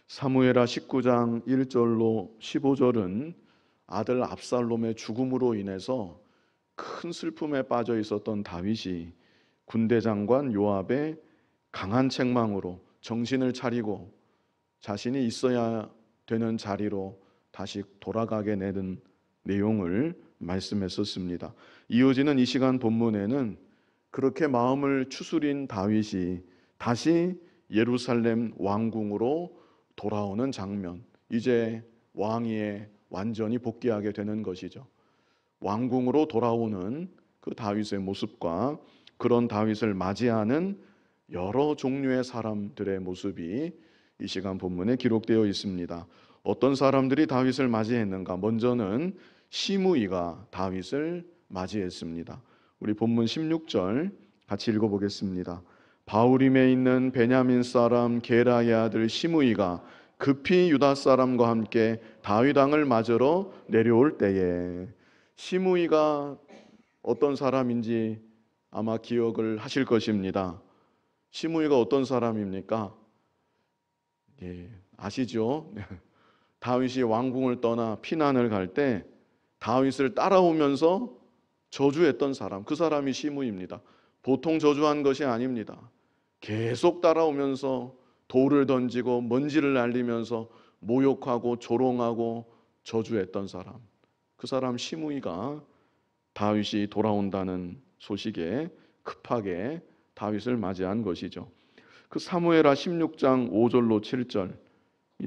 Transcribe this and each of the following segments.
사무엘하 19장 1절로 15절은 아들 압살롬의 죽음으로 인해서 큰 슬픔에 빠져 있었던 다윗이 군대장관 요압의 강한 책망으로 정신을 차리고 자신이 있어야 되는 자리로 다시 돌아가게 되는 내용을 말씀했었습니다. 이어지는 이 시간 본문에는 그렇게 마음을 추스린 다윗이 다시 예루살렘 왕궁으로 돌아오는 장면, 이제 왕위에 완전히 복귀하게 되는 것이죠. 왕궁으로 돌아오는 그 다윗의 모습과 그런 다윗을 맞이하는 여러 종류의 사람들의 모습이 이 시간 본문에 기록되어 있습니다. 어떤 사람들이 다윗을 맞이했는가? 먼저는 시므이가 다윗을 맞이했습니다. 우리 본문 16절 같이 읽어보겠습니다. 바후림에 있는 베냐민 사람 게라의 아들 시므이가 급히 유다 사람과 함께 다윗 왕을 맞으러 내려올 때에, 시므이가 어떤 사람인지 아마 기억을 하실 것입니다. 시므이가 어떤 사람입니까? 아시죠? 다윗이 왕궁을 떠나 피난을 갈 때 다윗을 따라오면서 저주했던 사람, 그 사람이 시므이입니다. 보통 저주한 것이 아닙니다. 계속 따라오면서 돌을 던지고 먼지를 날리면서 모욕하고 조롱하고 저주했던 사람, 그 사람 시므이가 다윗이 돌아온다는 소식에 급하게 다윗을 맞이한 것이죠. 그 사무엘하 16장 5절로 7절,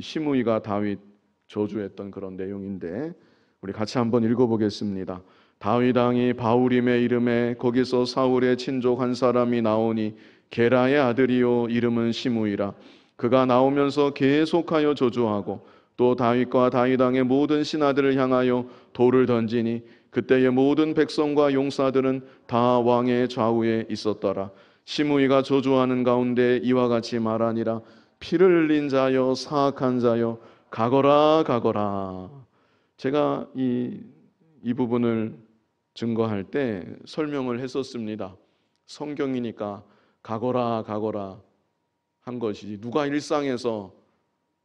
시므이가 다윗 저주했던 그런 내용인데 우리 같이 한번 읽어보겠습니다. 다윗 왕이 바후림의 이름에 거기서 사울의 친족 한 사람이 나오니 게라의 아들이요 이름은 시므이라. 그가 나오면서 계속하여 저주하고 또 다윗과 다윗 왕의 모든 신하들을 향하여 돌을 던지니 그때의 모든 백성과 용사들은 다 왕의 좌우에 있었더라. 시므이가 저주하는 가운데 이와 같이 말하니라. 피를 흘린 자여 사악한 자여 가거라 가거라. 제가 이 부분을 증거할 때 설명을 했었습니다. 성경이니까 가거라 가거라 한 것이지 누가 일상에서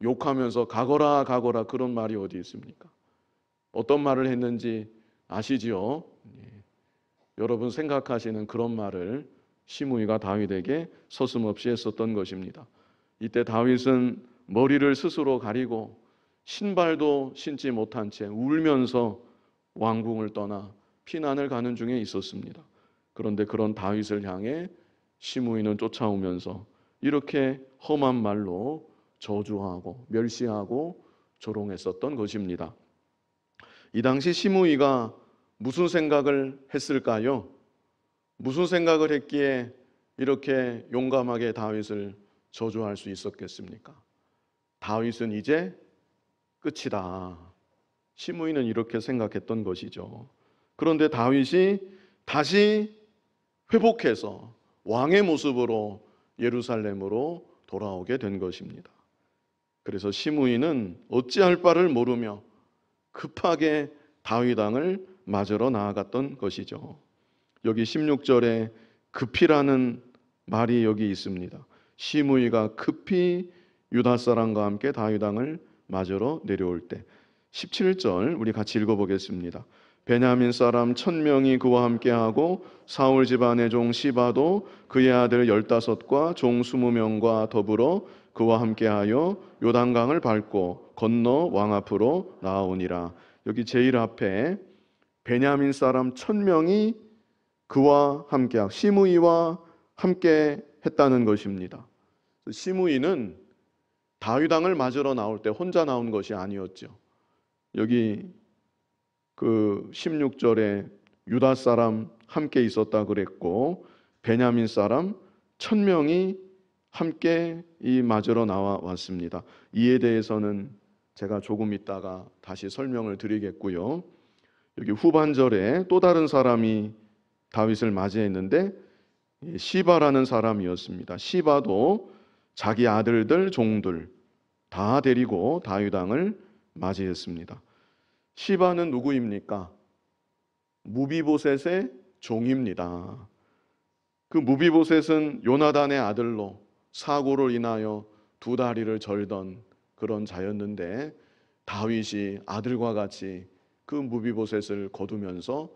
욕하면서 가거라 가거라 그런 말이 어디 있습니까? 어떤 말을 했는지 아시지요? 여러분 생각하시는 그런 말을 시므이가 다윗에게 서슴없이 했었던 것입니다. 이때 다윗은 머리를 스스로 가리고 신발도 신지 못한 채 울면서 왕궁을 떠나 피난을 가는 중에 있었습니다. 그런데 그런 다윗을 향해 시므이는 쫓아오면서 이렇게 험한 말로 저주하고 멸시하고 조롱했었던 것입니다. 이 당시 시므이가 무슨 생각을 했을까요? 무슨 생각을 했기에 이렇게 용감하게 다윗을 저주할 수 있었겠습니까? 다윗은 이제 끝이다. 시므이는 이렇게 생각했던 것이죠. 그런데 다윗이 다시 회복해서 왕의 모습으로 예루살렘으로 돌아오게 된 것입니다. 그래서 시므이는 어찌할 바를 모르며 급하게 다윗 왕을 맞으러 나아갔던 것이죠. 여기 16절에 급히라는 말이 여기 있습니다. 시므이가 급히 유다 사람과 함께 다윗 왕을 맞으러 내려올 때, 17절 우리 같이 읽어보겠습니다. 베냐민 사람 1000명이 그와 함께하고 사울 집안의 종 시바도 그의 아들 15과 종 20명과 더불어 그와 함께하여 요단강을 밟고 건너 왕 앞으로 나아오니라. 여기 제일 앞에 베냐민 사람 1000명이 그와 함께하고 시므이와 함께 했다는 것입니다. 시므이는 다윗 왕을 맞으러 나올 때 혼자 나온 것이 아니었죠. 여기 그 16절에 유다 사람 함께 있었다 그랬고 베냐민 사람 1000명이 함께 이 맞으러 나와 왔습니다. 이에 대해서는 제가 조금 있다가 다시 설명을 드리겠고요. 여기 후반절에 또 다른 사람이 다윗을 맞이했는데 시바라는 사람이었습니다. 시바도 자기 아들들 종들 다 데리고 다윗 왕을 맞이했습니다. 시바는 누구입니까? 무비보셋의 종입니다. 그 무비보셋은 요나단의 아들로 사고로 인하여 두 다리를 절던 그런 자였는데 다윗이 아들과 같이 그 무비보셋을 거두면서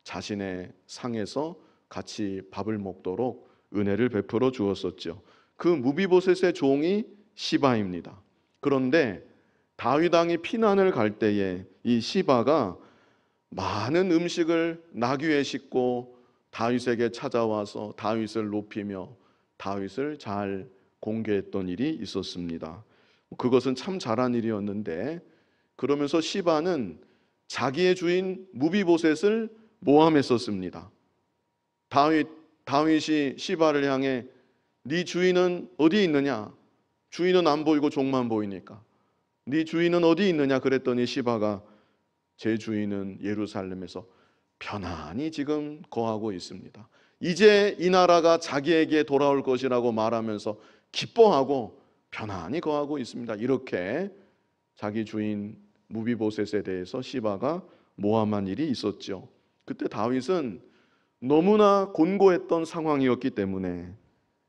자신의 상에서 같이 밥을 먹도록 은혜를 베풀어 주었었죠. 그 무비보셋의 종이 시바입니다. 그런데 다윗 왕이 피난을 갈 때에 이 시바가 많은 음식을 나귀에 싣고 다윗에게 찾아와서 다윗을 높이며 다윗을 잘 공개했던 일이 있었습니다. 그것은 참 잘한 일이었는데, 그러면서 시바는 자기의 주인 무비보셋을 모함했었습니다. 다윗이 시바를 향해 네 주인은 어디 있느냐? 주인은 안 보이고 종만 보이니까 네 주인은 어디 있느냐 그랬더니 시바가 제 주인은 예루살렘에서 편안히 지금 거하고 있습니다. 이제 이 나라가 자기에게 돌아올 것이라고 말하면서 기뻐하고 편안히 거하고 있습니다. 이렇게 자기 주인 무비보셋에 대해서 시바가 모함한 일이 있었죠. 그때 다윗은 너무나 곤고했던 상황이었기 때문에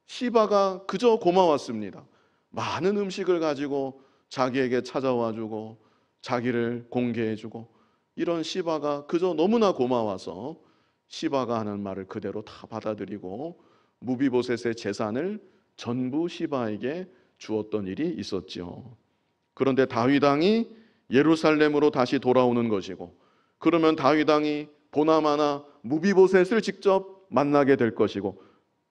시바가 그저 고마웠습니다. 많은 음식을 가지고 자기에게 찾아와주고 자기를 공개해주고, 이런 시바가 그저 너무나 고마워서 시바가 하는 말을 그대로 다 받아들이고 무비보셋의 재산을 전부 시바에게 주었던 일이 있었죠. 그런데 다윗 왕이 예루살렘으로 다시 돌아오는 것이고, 그러면 다윗 왕이 보나마나 무비보셋을 직접 만나게 될 것이고,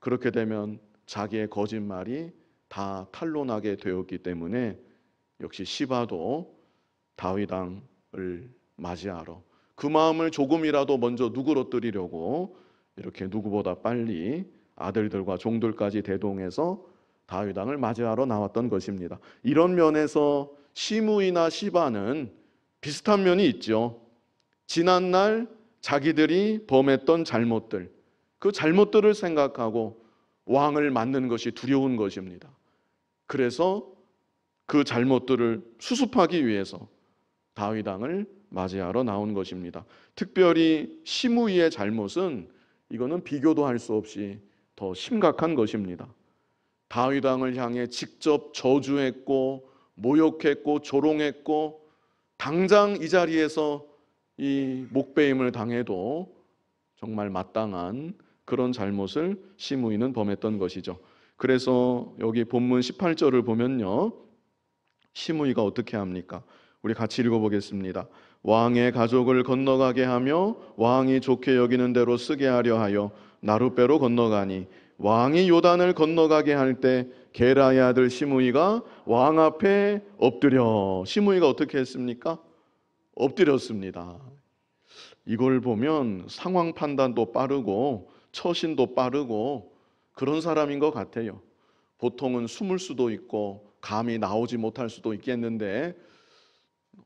그렇게 되면 자기의 거짓말이 다 탄로나게 되었기 때문에 역시 시바도 다윗 왕을 맞이하러 그 마음을 조금이라도 먼저 누그러뜨리려고 이렇게 누구보다 빨리 아들들과 종들까지 대동해서 다윗 왕을 맞이하러 나왔던 것입니다. 이런 면에서 시므이나 시바는 비슷한 면이 있죠. 지난날 자기들이 범했던 잘못들, 그 잘못들을 생각하고 왕을 맞는 것이 두려운 것입니다. 그래서 그 잘못들을 수습하기 위해서 다윗 왕을 맞이하러 나온 것입니다. 특별히 시므이의 잘못은 이거는 비교도 할 수 없이 더 심각한 것입니다. 다윗 왕을 향해 직접 저주했고 모욕했고 조롱했고, 당장 이 자리에서 이 목베임을 당해도 정말 마땅한 그런 잘못을 시므이는 범했던 것이죠. 그래서 여기 본문 18절을 보면요, 시므이가 어떻게 합니까? 우리 같이 읽어보겠습니다. 왕의 가족을 건너가게 하며 왕이 좋게 여기는 대로 쓰게 하려 하여 나룻배로 건너가니, 왕이 요단을 건너가게 할 때 게라의 아들 시므이가 왕 앞에 엎드려. 시므이가 어떻게 했습니까? 엎드렸습니다. 이걸 보면 상황 판단도 빠르고 처신도 빠르고 그런 사람인 것 같아요. 보통은 숨을 수도 있고 감히 나오지 못할 수도 있겠는데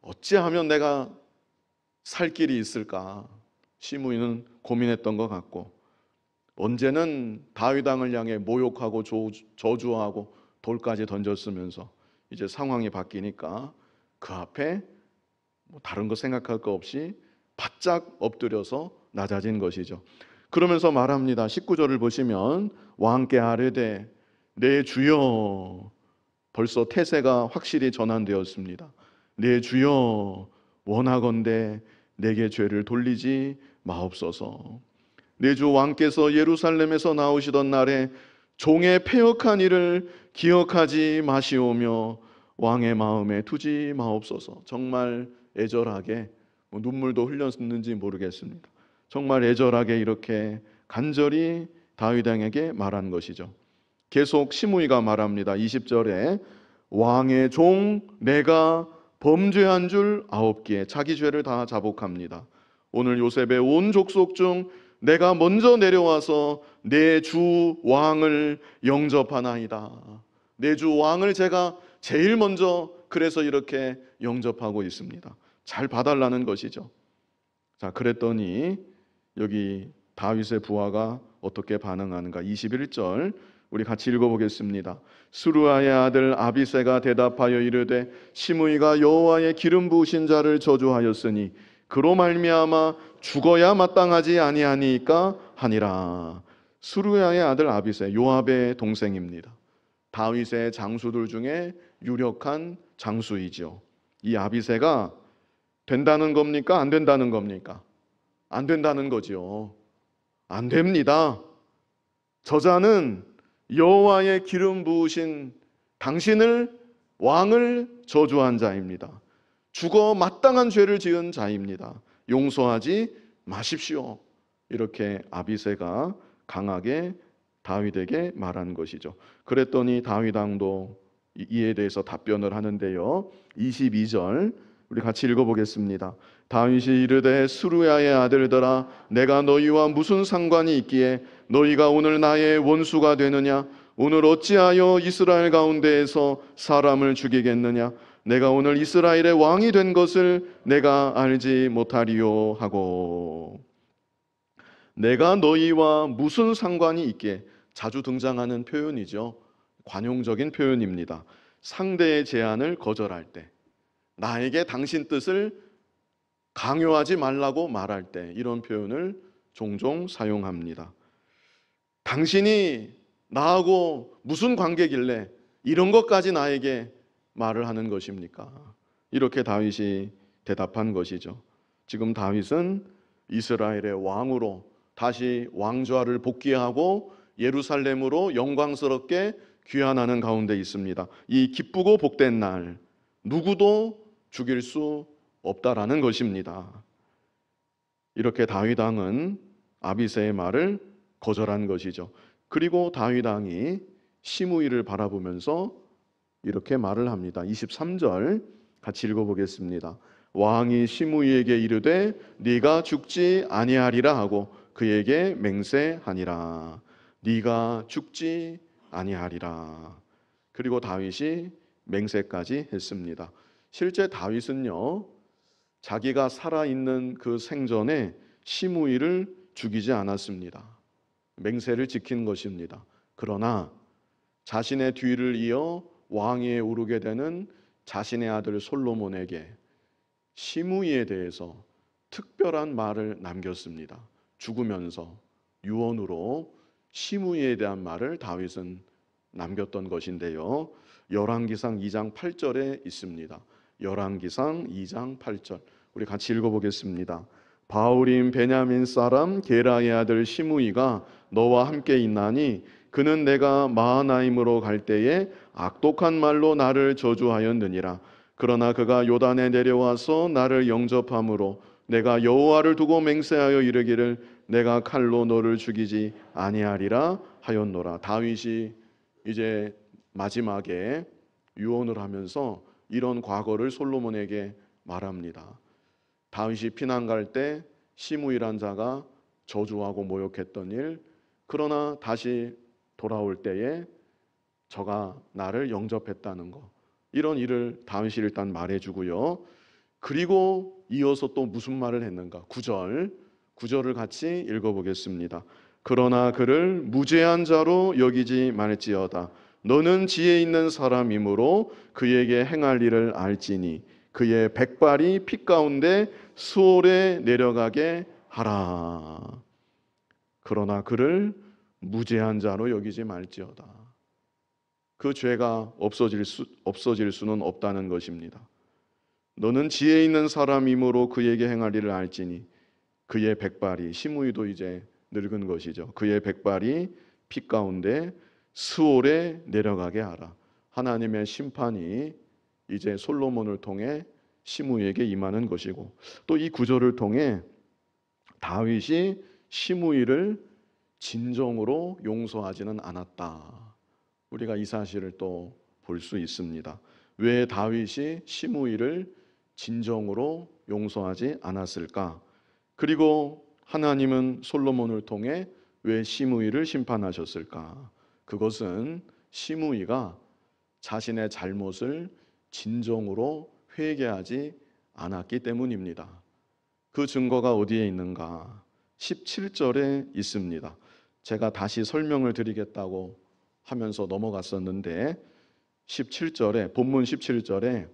어찌하면 내가 살 길이 있을까? 시므이는 고민했던 것 같고, 언제는 다윗 왕을 향해 모욕하고 저주하고 돌까지 던졌으면서 이제 상황이 바뀌니까 그 앞에 다른 거 생각할 거 없이 바짝 엎드려서 낮아진 것이죠. 그러면서 말합니다. 19절을 보시면 왕께 아뢰되 내 주여, 벌써 태세가 확실히 전환되었습니다. 내 주여, 원하건대 내게 죄를 돌리지 마옵소서. 내 주 왕께서 예루살렘에서 나오시던 날에 종의 패역한 일을 기억하지 마시오며 왕의 마음에 두지 마옵소서. 정말 애절하게, 눈물도 흘렸는지 모르겠습니다. 정말 애절하게 이렇게 간절히 다윗 왕에게 말한 것이죠. 계속 시므이가 말합니다. 20절에 왕의 종 내가 범죄한 줄 아옵기에, 자기 죄를 다 자복합니다. 오늘 요셉의 온 족속 중 내가 먼저 내려와서 내 주 왕을 영접하나이다. 내 주 왕을 제가 제일 먼저 그래서 이렇게 영접하고 있습니다. 잘 봐달라는 것이죠. 자, 그랬더니 여기 다윗의 부하가 어떻게 반응하는가? 21절 우리 같이 읽어보겠습니다. 수루아의 아들 아비새가 대답하여 이르되 시므이가 여호와의 기름 부으신 자를 저주하였으니 그로 말미암아 죽어야 마땅하지 아니하니까 하니라. 수루야의 아들 아비새, 요압의 동생입니다. 다윗의 장수들 중에 유력한 장수이죠. 이 아비새가 된다는 겁니까? 안 된다는 겁니까? 안 된다는 거지요. 안 됩니다. 저자는 여호와의 기름 부으신 당신을 왕을 저주한 자입니다. 죽어 마땅한 죄를 지은 자입니다. 용서하지 마십시오. 이렇게 아비새가 강하게 다윗에게 말한 것이죠. 그랬더니 다윗 왕도 이에 대해서 답변을 하는데요. 22절 우리 같이 읽어보겠습니다. 다윗이 이르되 스루야의 아들들아 내가 너희와 무슨 상관이 있기에 너희가 오늘 나의 원수가 되느냐? 오늘 어찌하여 이스라엘 가운데에서 사람을 죽이겠느냐? 내가 오늘 이스라엘의 왕이 된 것을 내가 알지 못하리요 하고. 내가 너희와 무슨 상관이 있기에 자주 등장하는 표현이죠. 관용적인 표현입니다. 상대의 제안을 거절할 때, 나에게 당신 뜻을 강요하지 말라고 말할 때 이런 표현을 종종 사용합니다. 당신이 나하고 무슨 관계길래 이런 것까지 나에게 말을 하는 것입니까? 이렇게 다윗이 대답한 것이죠. 지금 다윗은 이스라엘의 왕으로 다시 왕좌를 복귀하고 예루살렘으로 영광스럽게 귀환하는 가운데 있습니다. 이 기쁘고 복된 날 누구도 죽일 수 없다라는 것입니다. 이렇게 다윗 왕은 아비새의 말을 거절한 것이죠. 그리고 다윗 왕이 시므이를 바라보면서 이렇게 말을 합니다. 23절 같이 읽어보겠습니다. 왕이 시므이에게 이르되 네가 죽지 아니하리라 하고 그에게 맹세하니라. 네가 죽지 아니하리라. 그리고 다윗이 맹세까지 했습니다. 실제 다윗은요, 자기가 살아있는 그 생전에 시므이를 죽이지 않았습니다. 맹세를 지킨 것입니다. 그러나 자신의 뒤를 이어 왕위에 오르게 되는 자신의 아들 솔로몬에게 시므이에 대해서 특별한 말을 남겼습니다. 죽으면서 유언으로 시므이에 대한 말을 다윗은 남겼던 것인데요. 열왕기상 2장 8절에 있습니다. 열왕기상 2장 8절 우리 같이 읽어보겠습니다. 바울임 베냐민 사람 게라의 아들 시므이가 너와 함께 있나니 그는 내가 마하나임으로 갈 때에 악독한 말로 나를 저주하였느니라. 그러나 그가 요단에 내려와서 나를 영접함으로 내가 여호와를 두고 맹세하여 이르기를 내가 칼로 너를 죽이지 아니하리라 하였노라. 다윗이 이제 마지막에 유언을 하면서 이런 과거를 솔로몬에게 말합니다. 다윗이 피난 갈 때 시므이란 자가 저주하고 모욕했던 일, 그러나 다시 돌아올 때에 저가 나를 영접했다는 것, 이런 일을 다윗이 일단 말해주고요. 그리고 이어서 또 무슨 말을 했는가? 9절을 같이 읽어보겠습니다. 그러나 그를 무죄한 자로 여기지 말지어다. 너는 지혜 있는 사람이므로 그에게 행할 일을 알지니 그의 백발이 피 가운데 수월에 내려가게 하라. 그러나 그를 무죄한 자로 여기지 말지어다. 그 죄가 없어질 수는 없다는 것입니다. 너는 지혜 있는 사람이므로 그에게 행할 일을 알지니 그의 백발이, 시므이도 이제 늙은 것이죠. 그의 백발이 피 가운데 스올에 내려가게 하라. 하나님의 심판이 이제 솔로몬을 통해 시므이에게 임하는 것이고, 또 이 구절을 통해 다윗이 시므이를 진정으로 용서하지는 않았다. 우리가 이 사실을 또 볼 수 있습니다. 왜 다윗이 시므이를 진정으로 용서하지 않았을까? 그리고 하나님은 솔로몬을 통해 왜 시므이를 심판하셨을까? 그것은 시므이가 자신의 잘못을 진정으로 회개하지 않았기 때문입니다. 그 증거가 어디에 있는가? 17절에 있습니다. 제가 다시 설명을 드리겠다고 하면서 넘어갔었는데 17절에, 본문 17절에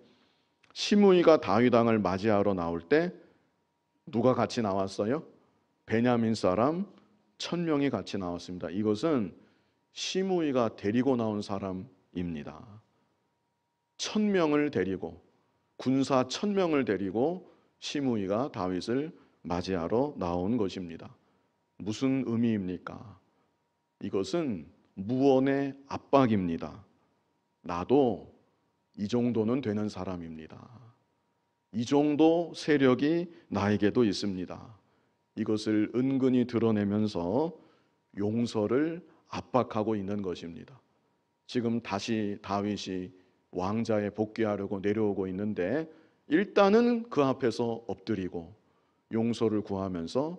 시므이가 다윗 왕을 맞이하러 나올 때 누가 같이 나왔어요? 베냐민 사람 1000명이 같이 나왔습니다. 이것은 시므이가 데리고 나온 사람입니다. 1000명을 데리고, 군사 1000명을 데리고 시므이가 다윗을 맞이하러 나온 것입니다. 무슨 의미입니까? 이것은 무언의 압박입니다. 나도 이 정도는 되는 사람입니다. 이 정도 세력이 나에게도 있습니다. 이것을 은근히 드러내면서 용서를 압박하고 있는 것입니다. 지금 다시 다윗이 왕자에 복귀하려고 내려오고 있는데 일단은 그 앞에서 엎드리고 용서를 구하면서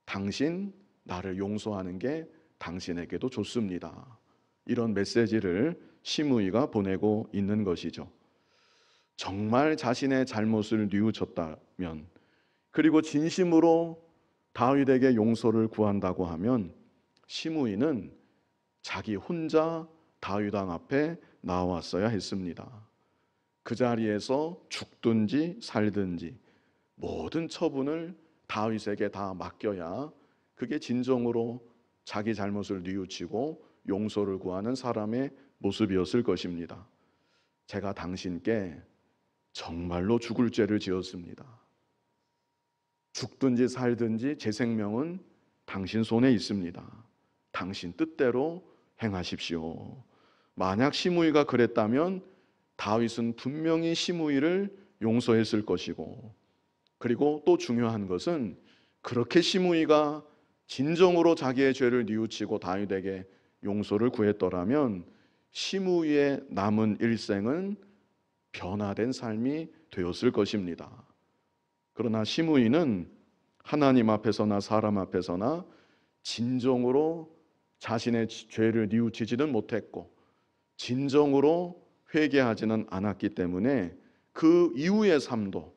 당신 나를 용서하는 게 당신에게도 좋습니다. 이런 메시지를 시므이가 보내고 있는 것이죠. 정말 자신의 잘못을 뉘우쳤다면, 그리고 진심으로 다윗에게 용서를 구한다고 하면 시므이는 자기 혼자 다윗 왕 앞에 나왔어야 했습니다. 그 자리에서 죽든지 살든지 모든 처분을 다윗에게 다 맡겨야 그게 진정으로 자기 잘못을 뉘우치고 용서를 구하는 사람의 모습이었을 것입니다. 제가 당신께 정말로 죽을 죄를 지었습니다. 죽든지 살든지 제 생명은 당신 손에 있습니다. 당신 뜻대로 행하십시오. 만약 시므이가 그랬다면 다윗은 분명히 시므이를 용서했을 것이고, 그리고 또 중요한 것은 그렇게 시므이가 진정으로 자기의 죄를 뉘우치고 다윗에게 용서를 구했더라면 시므이의 남은 일생은 변화된 삶이 되었을 것입니다. 그러나 시므이는 하나님 앞에서나 사람 앞에서나 진정으로 자신의 죄를 뉘우치지는 못했고 진정으로 회개하지는 않았기 때문에 그 이후의 삶도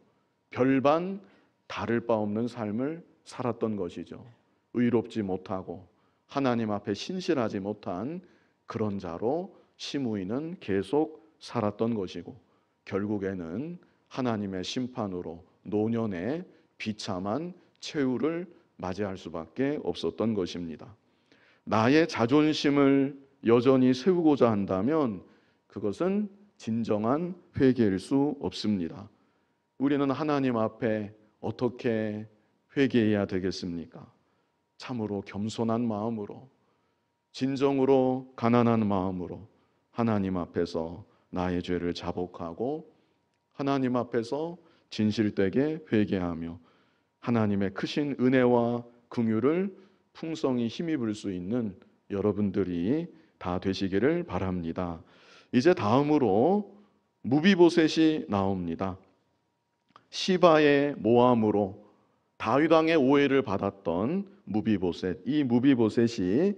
별반 다를 바 없는 삶을 살았던 것이죠. 의롭지 못하고 하나님 앞에 신실하지 못한 그런 자로 시므이는 계속 살았던 것이고, 결국에는 하나님의 심판으로 노년의 비참한 최후를 맞이할 수밖에 없었던 것입니다. 나의 자존심을 여전히 세우고자 한다면 그것은 진정한 회개일 수 없습니다. 우리는 하나님 앞에 어떻게 회개해야 되겠습니까? 참으로 겸손한 마음으로, 진정으로 가난한 마음으로 하나님 앞에서 나의 죄를 자복하고 하나님 앞에서 진실되게 회개하며 하나님의 크신 은혜와 긍휼을 풍성히 힘입을 수 있는 여러분들이 다 되시기를 바랍니다. 이제 다음으로 무비보셋이 나옵니다. 시바의 모함으로 다윗 왕의 오해를 받았던 무비보셋, 이 무비보셋이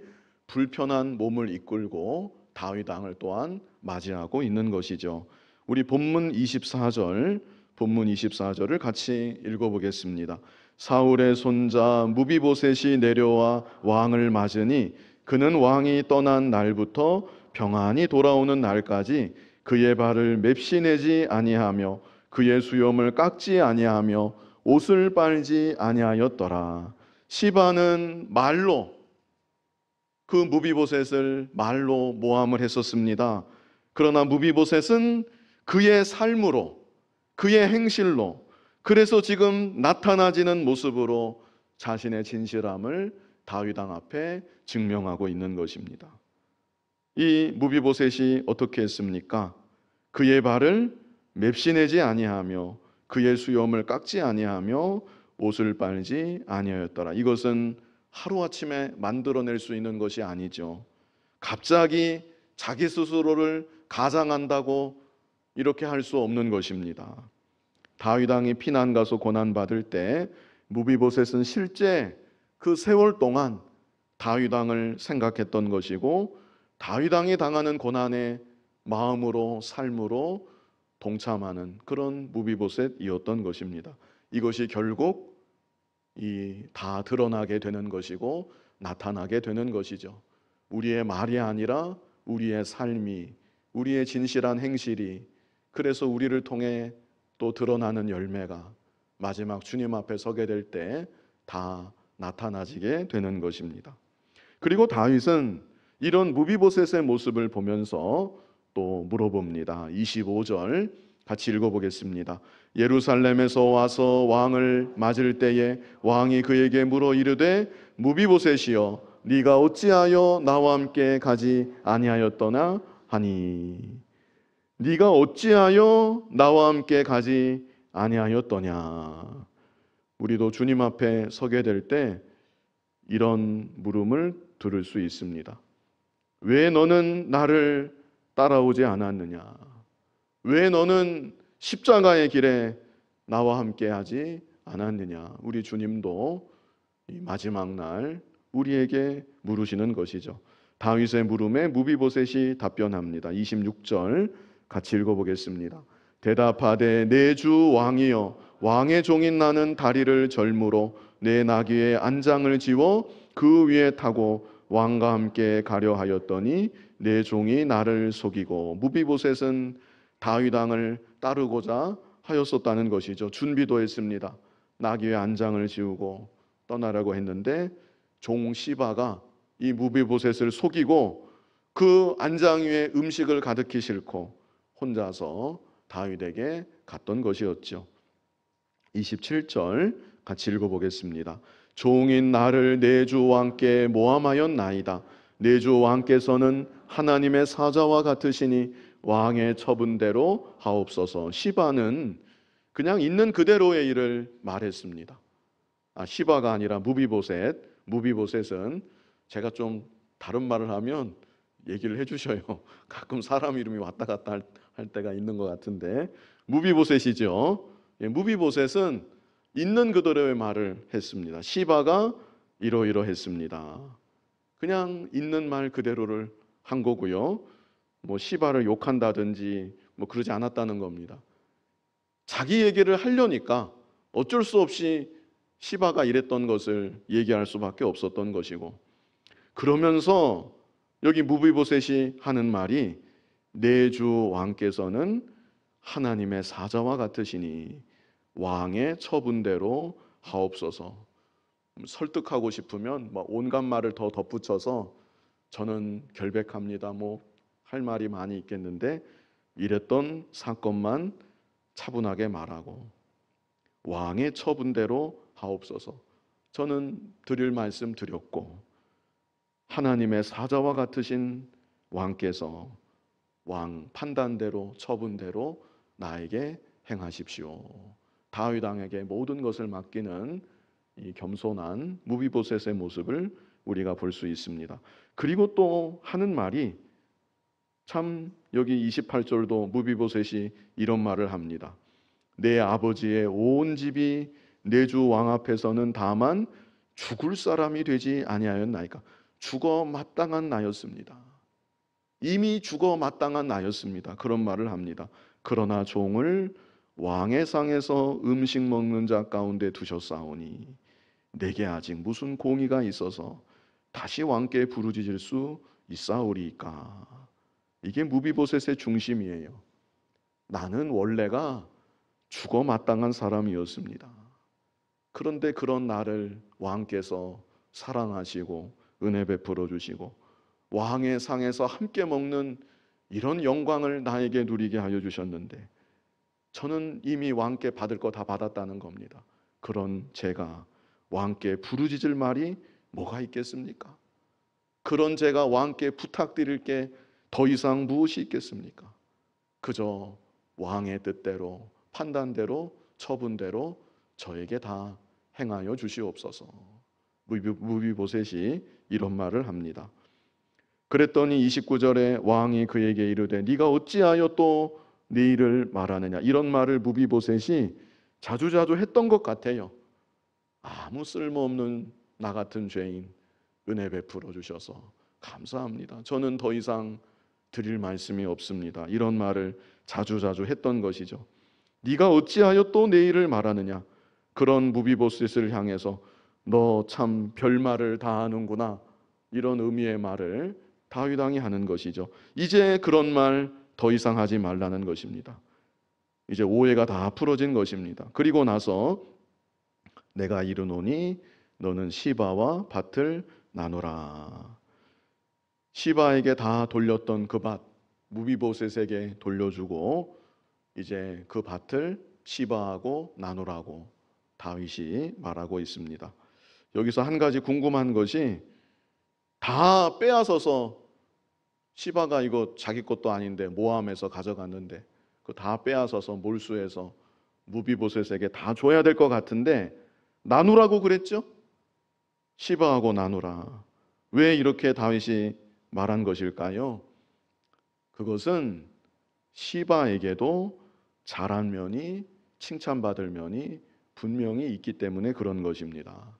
불편한 몸을 이끌고 다윗 왕을 또한 맞이하고 있는 것이죠. 우리 본문 24절을 같이 읽어보겠습니다. 사울의 손자 무비보셋이 내려와 왕을 맞으니 그는 왕이 떠난 날부터 평안히 돌아오는 날까지 그의 발을 맵시내지 아니하며 그의 수염을 깎지 아니하며 옷을 빨지 아니하였더라. 시바는 말로 그 무비보셋을 말로 모함을 했었습니다. 그러나 무비보셋은 그의 삶으로, 그의 행실로, 그래서 지금 나타나지는 모습으로 자신의 진실함을 다윗 왕 앞에 증명하고 있는 것입니다. 이 무비보셋이 어떻게 했습니까? 그의 발을 맵시내지 아니하며 그의 수염을 깎지 아니하며 옷을 빨지 아니하였더라. 이것은 하루아침에 만들어낼 수 있는 것이 아니죠. 갑자기 자기 스스로를 가장한다고 이렇게 할 수 없는 것입니다. 다윗 왕이 피난 가서 고난 받을 때 무비보셋은 실제 그 세월 동안 다윗 왕을 생각했던 것이고 다윗 왕이 당하는 고난에 마음으로 삶으로 동참하는 그런 무비보셋이었던 것입니다. 이것이 결국 다 드러나게 되는 것이고 나타나게 되는 것이죠. 우리의 말이 아니라 우리의 삶이, 우리의 진실한 행실이, 그래서 우리를 통해 또 드러나는 열매가 마지막 주님 앞에 서게 될 때 다 나타나지게 되는 것입니다. 그리고 다윗은 이런 무비보셋의 모습을 보면서 또 물어봅니다. 25절 같이 읽어보겠습니다. 예루살렘에서 와서 왕을 맞을 때에 왕이 그에게 물어 이르되 무비보셋이여 네가 어찌하여 나와 함께 가지 아니하였더냐 하니. 네가 어찌하여 나와 함께 가지 아니하였더냐. 우리도 주님 앞에 서게 될 때 이런 물음을 들을 수 있습니다. 왜 너는 나를 따라오지 않았느냐? 왜 너는 십자가의 길에 나와 함께 하지 않았느냐? 우리 주님도 이 마지막 날 우리에게 물으시는 것이죠. 다윗의 물음에 무비보셋이 답변합니다. 26절 같이 읽어보겠습니다. 대답하되 내 주 왕이여 왕의 종인 나는 다리를 절무로 내 나귀의 안장을 지워 그 위에 타고 왕과 함께 가려 하였더니 내 종이 나를 속이고. 무비보셋은 다윗 왕을 따르고자 하였었다는 것이죠. 준비도 했습니다. 나귀의 안장을 지우고 떠나라고 했는데 종 시바가 이 무비보셋을 속이고 그 안장 위에 음식을 가득히 싣고 혼자서 다윗에게 갔던 것이었죠. 27절 같이 읽어보겠습니다. 종인 나를 내 주 왕께 모함하였나이다. 내 주 왕께서는 하나님의 사자와 같으시니 왕의 처분대로 하옵소서. 시바는 그냥 있는 그대로의 일을 말했습니다. 시바가 아니라 무비보셋. 무비보셋은 제가 좀 다른 말을 하면 얘기를 해주셔요. 가끔 사람 이름이 왔다 갔다 할 때가 있는 것 같은데 무비보셋이죠. 무비보셋은 있는 그대로의 말을 했습니다. 시바가 이러이러했습니다. 그냥 있는 말 그대로를 한 거고요. 시바를 욕한다든지 그러지 않았다는 겁니다. 자기 얘기를 하려니까 어쩔 수 없이 시바가 이랬던 것을 얘기할 수밖에 없었던 것이고, 그러면서 여기 무비보셋이 하는 말이 내 주 왕께서는 하나님의 사자와 같으시니 왕의 처분대로 하옵소서. 설득하고 싶으면 온갖 말을 더 덧붙여서 저는 결백합니다. 할 말이 많이 있겠는데 이랬던 사건만 차분하게 말하고 왕의 처분대로 하옵소서. 저는 드릴 말씀 드렸고 하나님의 사자와 같으신 왕께서 왕 판단대로 처분대로 나에게 행하십시오. 다윗 왕에게 모든 것을 맡기는 이 겸손한 무비보셋의 모습을 우리가 볼 수 있습니다. 그리고 또 하는 말이 참, 여기 28절도 무비보셋이 이런 말을 합니다. 내 아버지의 온 집이 내 주 왕 앞에서는 다만 죽을 사람이 되지 아니하였나이까. 죽어 마땅한 나였습니다. 이미 죽어 마땅한 나였습니다. 그런 말을 합니다. 그러나 종을 왕의 상에서 음식 먹는 자 가운데 두셨사오니 내게 아직 무슨 공의가 있어서 다시 왕께 부르짖을 수 있사오리이까. 이게 무비보셋의 중심이에요. 나는 원래가 죽어 마땅한 사람이었습니다. 그런데 그런 나를 왕께서 사랑하시고 은혜 베풀어 주시고 왕의 상에서 함께 먹는 이런 영광을 나에게 누리게 하여 주셨는데 저는 이미 왕께 받을 거 다 받았다는 겁니다. 그런 제가 왕께 부르짖을 말이 뭐가 있겠습니까? 그런 제가 왕께 부탁드릴 게 더 이상 무엇이 있겠습니까? 그저 왕의 뜻대로, 판단대로, 처분대로 저에게 다 행하여 주시옵소서. 무비보셋이 이런 말을 합니다. 그랬더니 29절에 왕이 그에게 이르되 네가 어찌하여 또 네 일을 말하느냐. 이런 말을 무비보셋이 자주자주 했던 것 같아요. 아무 쓸모없는 나 같은 죄인 은혜 베풀어 주셔서 감사합니다. 저는 더 이상 드릴 말씀이 없습니다. 이런 말을 자주자주 했던 것이죠. 네가 어찌하여 또 내 일을 말하느냐. 그런 무비보셋을 향해서 너 참 별말을 다 하는구나. 이런 의미의 말을 다윗 왕이 하는 것이죠. 이제 그런 말 더 이상 하지 말라는 것입니다. 이제 오해가 다 풀어진 것입니다. 그리고 나서 내가 이르노니 너는 시바와 밭을 나누라. 시바에게 다 돌렸던 그 밭, 무비보셋에게 돌려주고 이제 그 밭을 시바하고 나누라고 다윗이 말하고 있습니다. 여기서 한 가지 궁금한 것이 다 빼앗아서 시바가 이거 자기 것도 아닌데 모함해서 가져갔는데 그 다 빼앗아서 몰수해서 무비보셋에게 다 줘야 될 것 같은데 나누라고 그랬죠? 시바하고 나누라. 왜 이렇게 다윗이 말한 것일까요? 그것은 시바에게도 잘한 면이 칭찬받을 면이 분명히 있기 때문에 그런 것입니다.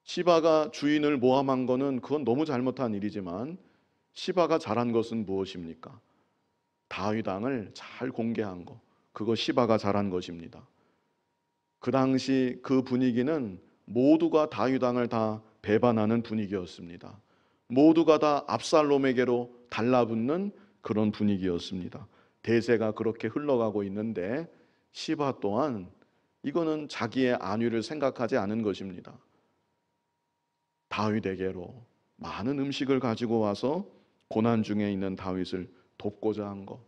시바가 주인을 모함한 거는 그건 너무 잘못한 일이지만 시바가 잘한 것은 무엇입니까? 다윗 왕을 잘 공개한 거. 그거 시바가 잘한 것입니다. 그 당시 그 분위기는 모두가 다윗 왕을 다 배반하는 분위기였습니다. 모두가 다 압살롬에게로 달라붙는 그런 분위기였습니다. 대세가 그렇게 흘러가고 있는데 시바 또한 이거는 자기의 안위를 생각하지 않은 것입니다. 다윗에게로 많은 음식을 가지고 와서 고난 중에 있는 다윗을 돕고자 한 것.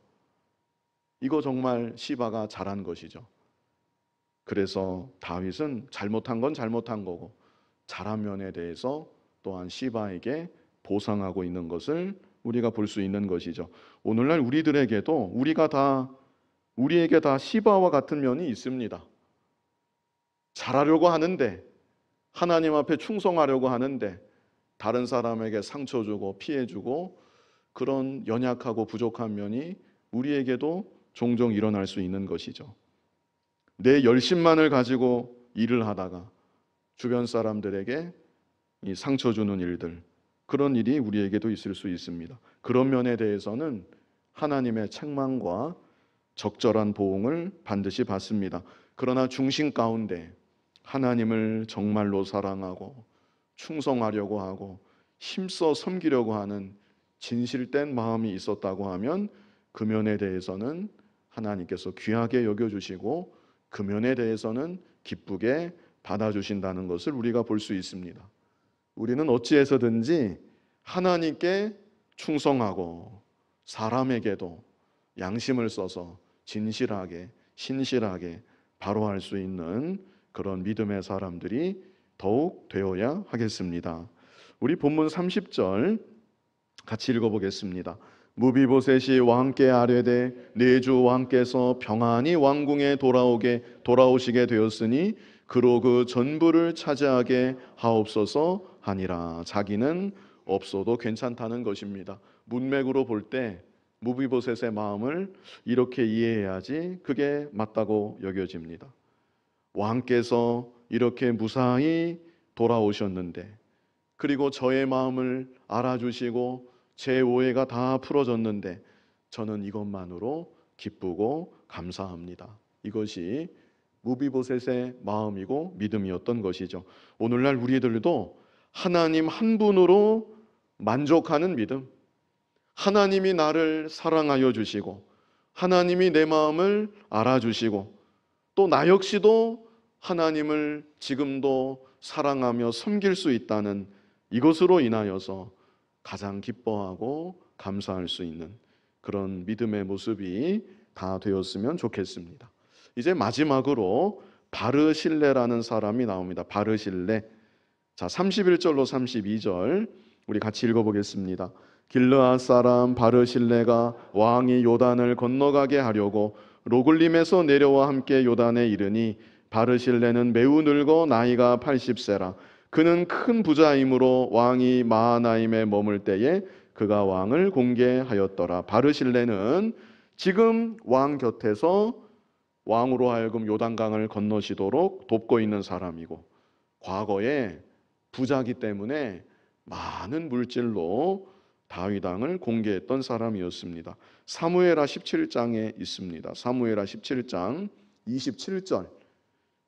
이거 정말 시바가 잘한 것이죠. 그래서 다윗은 잘못한 건 잘못한 거고 잘한 면에 대해서 또한 시바에게 보상하고 있는 것을 우리가 볼 수 있는 것이죠. 오늘날 우리들에게도 우리에게 다 시바와 같은 면이 있습니다. 잘하려고 하는데 하나님 앞에 충성하려고 하는데 다른 사람에게 상처 주고 피해 주고 그런 연약하고 부족한 면이 우리에게도 종종 일어날 수 있는 것이죠. 내 열심만을 가지고 일을 하다가 주변 사람들에게 이 상처 주는 일들, 그런 일이 우리에게도 있을 수 있습니다. 그런 면에 대해서는 하나님의 책망과 적절한 보응을 반드시 받습니다. 그러나 중심 가운데 하나님을 정말로 사랑하고 충성하려고 하고 힘써 섬기려고 하는 진실된 마음이 있었다고 하면 그 면에 대해서는 하나님께서 귀하게 여겨주시고 그 면에 대해서는 기쁘게 받아주신다는 것을 우리가 볼 수 있습니다. 우리는 어찌해서든지 하나님께 충성하고 사람에게도 양심을 써서 진실하게 신실하게 바로할 수 있는 그런 믿음의 사람들이 더욱 되어야 하겠습니다. 우리 본문 30절 같이 읽어보겠습니다. 무비보셋이 왕께 아뢰되 내 주 왕께서 평안히 왕궁에 돌아오시게 되었으니 그로 그 전부를 차지하게 하옵소서 하니라. 자기는 없어도 괜찮다는 것입니다. 문맥으로 볼 때 무비보셋의 마음을 이렇게 이해해야지 그게 맞다고 여겨집니다. 왕께서 이렇게 무사히 돌아오셨는데 그리고 저의 마음을 알아주시고 제 오해가 다 풀어졌는데 저는 이것만으로 기쁘고 감사합니다. 이것이 무비보셋의 마음이고 믿음이었던 것이죠. 오늘날 우리들도 하나님 한 분으로 만족하는 믿음, 하나님이 나를 사랑하여 주시고 하나님이 내 마음을 알아주시고 또 나 역시도 하나님을 지금도 사랑하며 섬길 수 있다는 이것으로 인하여서 가장 기뻐하고 감사할 수 있는 그런 믿음의 모습이 다 되었으면 좋겠습니다. 이제 마지막으로 바르실레라는 사람이 나옵니다. 바르실레. 자, 31절로 32절 우리 같이 읽어보겠습니다. 길르앗 사람 바르실레가 왕이 요단을 건너가게 하려고 로글림에서 내려와 함께 요단에 이르니 바르실레는 매우 늙어 나이가 80세라. 그는 큰 부자이므로 왕이 마하나임에 머물 때에 그가 왕을 공개하였더라. 바르실레는 지금 왕 곁에서 왕으로 하여금 요단강을 건너시도록 돕고 있는 사람이고 과거에 부자기 때문에 많은 물질로 다윗 왕을 공개했던 사람이었습니다. 사무엘하 17장에 있습니다. 사무엘하 17장 27절.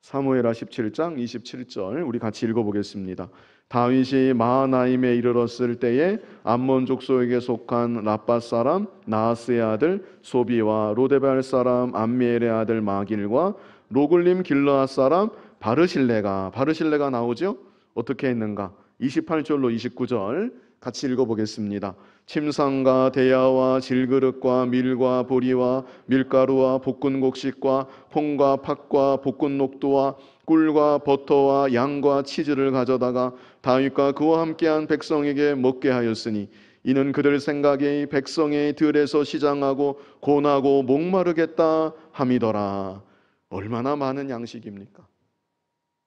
사무엘하 17장 27절 우리 같이 읽어보겠습니다. 다윗이 마하나임에 이르렀을 때에 암몬 족속에게 속한 라밧 사람 나하스의 아들 소비와 로데발 사람 암미엘의 아들 마길과 로글림 길르앗 사람 바르실레가 나오죠. 어떻게 했는가? 28절로 29절 같이 읽어보겠습니다. 침상과 대야와 질그릇과 밀과 보리와 밀가루와 볶은 곡식과 콩과 팥과 볶은 녹두와 꿀과 버터와 양과 치즈를 가져다가 다윗과 그와 함께한 백성에게 먹게 하였으니 이는 그들 생각에 백성의 들에서 시장하고 고나고 목마르겠다 함이더라. 얼마나 많은 양식입니까?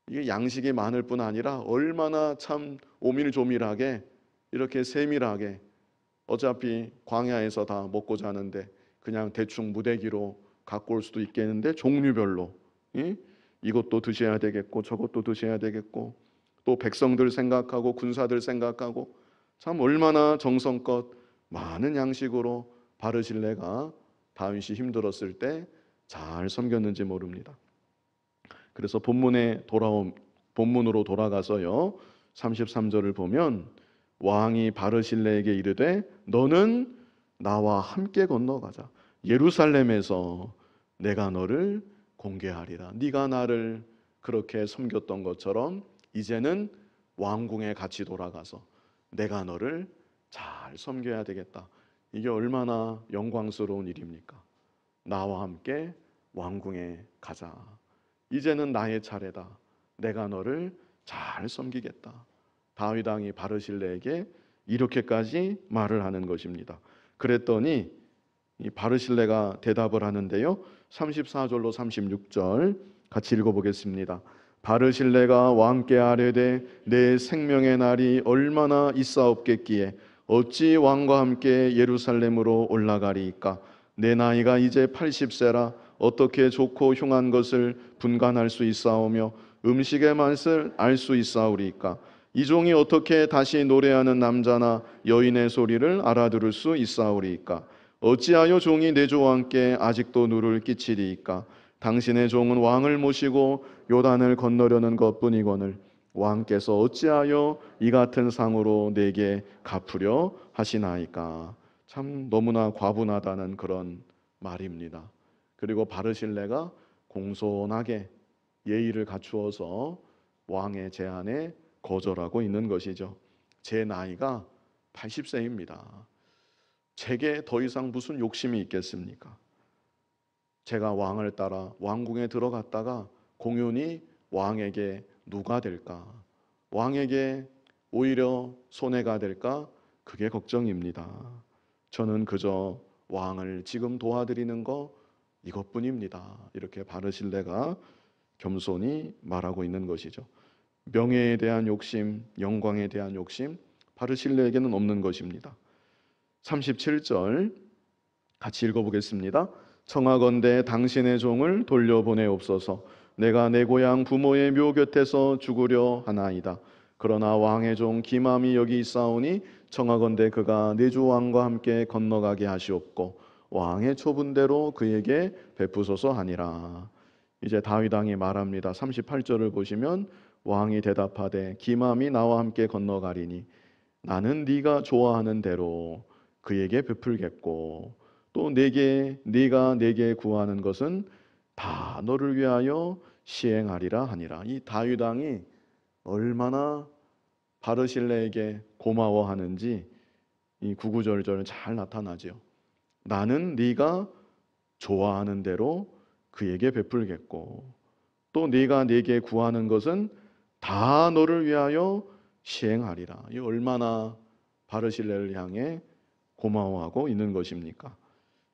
이게 양식이 많을 뿐 아니라 얼마나 참 오밀조밀하게 이렇게 세밀하게 어차피 광야에서 다 먹고 자는데 그냥 대충 무대기로 갖고 올 수도 있겠는데 종류별로 이것도 드셔야 되겠고 저것도 드셔야 되겠고 또 백성들 생각하고 군사들 생각하고 참 얼마나 정성껏 많은 양식으로 바르실레가 다윗이 힘들었을 때 잘 섬겼는지 모릅니다. 그래서 본문으로 돌아가서요 33절을 보면 왕이 바르실레에게 이르되 너는 나와 함께 건너가자. 예루살렘에서 내가 너를 공개하리라. 네가 나를 그렇게 섬겼던 것처럼 이제는 왕궁에 같이 돌아가서 내가 너를 잘 섬겨야 되겠다. 이게 얼마나 영광스러운 일입니까? 나와 함께 왕궁에 가자. 이제는 나의 차례다. 내가 너를 잘 섬기겠다. 다윗 왕이 바르실레에게 이렇게까지 말을 하는 것입니다. 그랬더니 이 바르실레가 대답을 하는데요. 34절로 36절 같이 읽어보겠습니다. 바르실레가 왕께 아뢰되 내 생명의 날이 얼마나 있사옵겠기에 어찌 왕과 함께 예루살렘으로 올라가리이까? 내 나이가 이제 80세라 어떻게 좋고 흉한 것을 분간할 수 있사오며 음식의 맛을 알 수 있사오리이까? 이 종이 어떻게 다시 노래하는 남자나 여인의 소리를 알아들을 수 있사오리이까? 어찌하여 종이 내 주와 함께 아직도 누를 끼치리이까? 당신의 종은 왕을 모시고 요단을 건너려는 것뿐이거늘 왕께서 어찌하여 이 같은 상으로 내게 갚으려 하시나이까? 참 너무나 과분하다는 그런 말입니다. 그리고 바르실레가 공손하게 예의를 갖추어서 왕의 제안에 거절하고 있는 것이죠. 제 나이가 80세입니다. 제게 더 이상 무슨 욕심이 있겠습니까? 제가 왕을 따라 왕궁에 들어갔다가 공연히 왕에게 누가 될까? 왕에게 오히려 손해가 될까? 그게 걱정입니다. 저는 그저 왕을 지금 도와드리는 거 이것뿐입니다. 이렇게 바르실레가 겸손히 말하고 있는 것이죠. 명예에 대한 욕심, 영광에 대한 욕심, 바르실레에게는 없는 것입니다. 37절 같이 읽어보겠습니다. 청하건대 당신의 종을 돌려보내옵소서. 내가 내 고향 부모의 묘 곁에서 죽으려 하나이다. 그러나 왕의 종 기맘이 여기 있사오니 청하건대 그가 내 주 왕과 함께 건너가게 하시옵고 왕의 초분대로 그에게 베푸소서 하니라. 이제 다윗 왕이 말합니다. 38절을 보시면 왕이 대답하되 기맘이 나와 함께 건너가리니 나는 네가 좋아하는 대로 그에게 베풀겠고 또 네가 내게 구하는 것은 다 너를 위하여 시행하리라 하니라. 이 다윗 왕이 얼마나 바르실레에게 고마워하는지 이 구구절절 잘 나타나죠. 나는 네가 좋아하는 대로 그에게 베풀겠고 또 네가 내게 구하는 것은 다 너를 위하여 시행하리라. 이 얼마나 바르실레를 향해 고마워하고 있는 것입니까?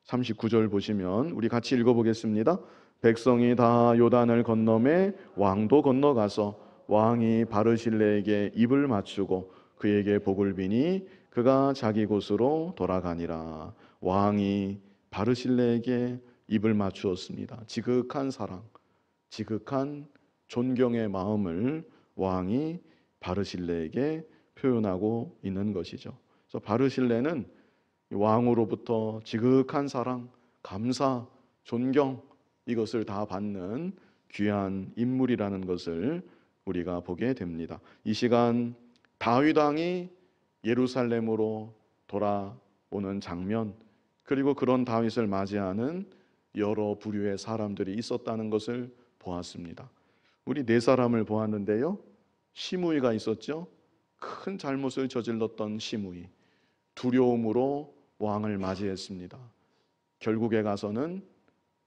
39절 보시면 우리 같이 읽어보겠습니다. 백성이 다 요단을 건너매 왕도 건너가서 왕이 바르실레에게 입을 맞추고 그에게 복을 비니 그가 자기 곳으로 돌아가니라. 왕이 바르실레에게 입을 맞추었습니다. 지극한 사랑, 지극한 존경의 마음을 왕이 바르실레에게 표현하고 있는 것이죠. 그래서 바르실레는 왕으로부터 지극한 사랑, 감사, 존경 이것을 다 받는 귀한 인물이라는 것을 우리가 보게 됩니다. 이 시간 다윗 왕이 예루살렘으로 돌아오는 장면, 그리고 그런 다윗을 맞이하는 여러 부류의 사람들이 있었다는 것을 보았습니다. 우리 네 사람을 보았는데요. 시므이가 있었죠. 큰 잘못을 저질렀던 시므이, 두려움으로 왕을 맞이했습니다. 결국에 가서는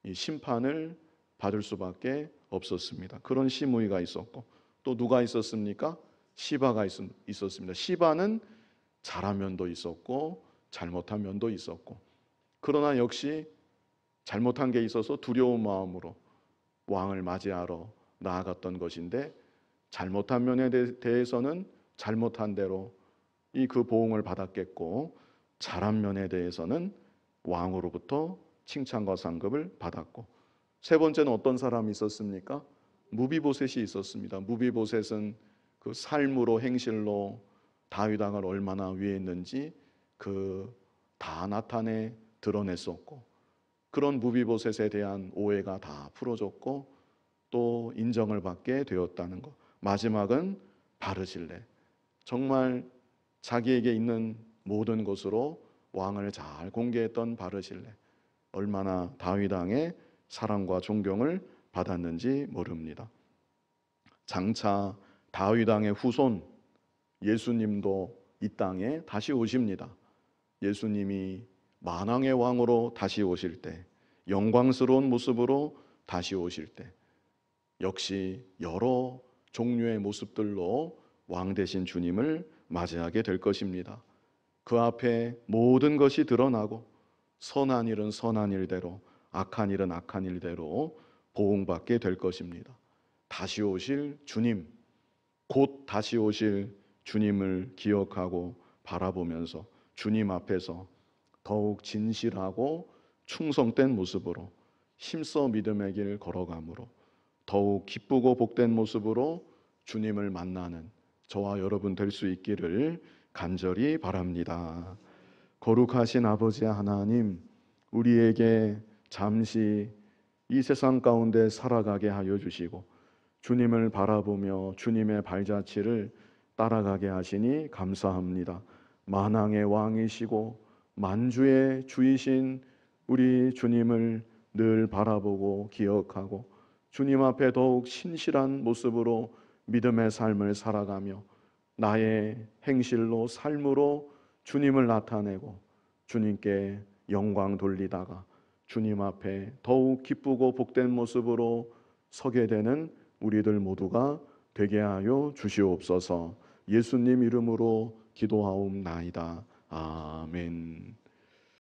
이 심판을 받을 수밖에 없었습니다. 그런 시므이가 있었고, 또 누가 있었습니까? 시바가 있었습니다. 시바는 잘한 면도 있었고 잘못한 면도 있었고, 그러나 역시 잘못한 게 있어서 두려운 마음으로 왕을 맞이하러 나아갔던 것인데, 잘못한 면에 대해서는 잘못한 대로 그 보응을 받았겠고, 잘한 면에 대해서는 왕으로부터 칭찬과 상급을 받았고, 세 번째는 어떤 사람이 있었습니까? 무비보셋이 있었습니다. 무비보셋은 그 삶으로, 행실로 다윗 왕을 얼마나 위했는지 다 나타내 드러냈었고, 그런 무비보셋에 대한 오해가 다 풀어졌고 또 인정을 받게 되었다는 것. 마지막은 바르실레, 정말 자기에게 있는 모든 것으로 왕을 잘 공개했던 바르실레, 얼마나 다윗 왕의 사랑과 존경을 받았는지 모릅니다. 장차 다윗 왕의 후손 예수님도 이 땅에 다시 오십니다. 예수님이 만왕의 왕으로 다시 오실 때, 영광스러운 모습으로 다시 오실 때, 역시 여러 종류의 모습들로 왕 되신 주님을 맞이하게 될 것입니다. 그 앞에 모든 것이 드러나고, 선한 일은 선한 일대로, 악한 일은 악한 일대로 보응받게 될 것입니다. 다시 오실 주님, 곧 다시 오실 주님을 기억하고 바라보면서 주님 앞에서 더욱 진실하고 충성된 모습으로 힘써 믿음의 길 걸어감으로 더욱 기쁘고 복된 모습으로 주님을 만나는 저와 여러분 될 수 있기를 간절히 바랍니다. 거룩하신 아버지 하나님, 우리에게 잠시 이 세상 가운데 살아가게 하여 주시고 주님을 바라보며 주님의 발자취를 따라가게 하시니 감사합니다. 만왕의 왕이시고 만주의 주이신 우리 주님을 늘 바라보고 기억하고 주님 앞에 더욱 신실한 모습으로 믿음의 삶을 살아가며 나의 행실로, 삶으로 주님을 나타내고 주님께 영광 돌리다가 주님 앞에 더욱 기쁘고 복된 모습으로 서게 되는 우리들 모두가 되게 하여 주시옵소서. 예수님 이름으로 기도하옵나이다. 아멘.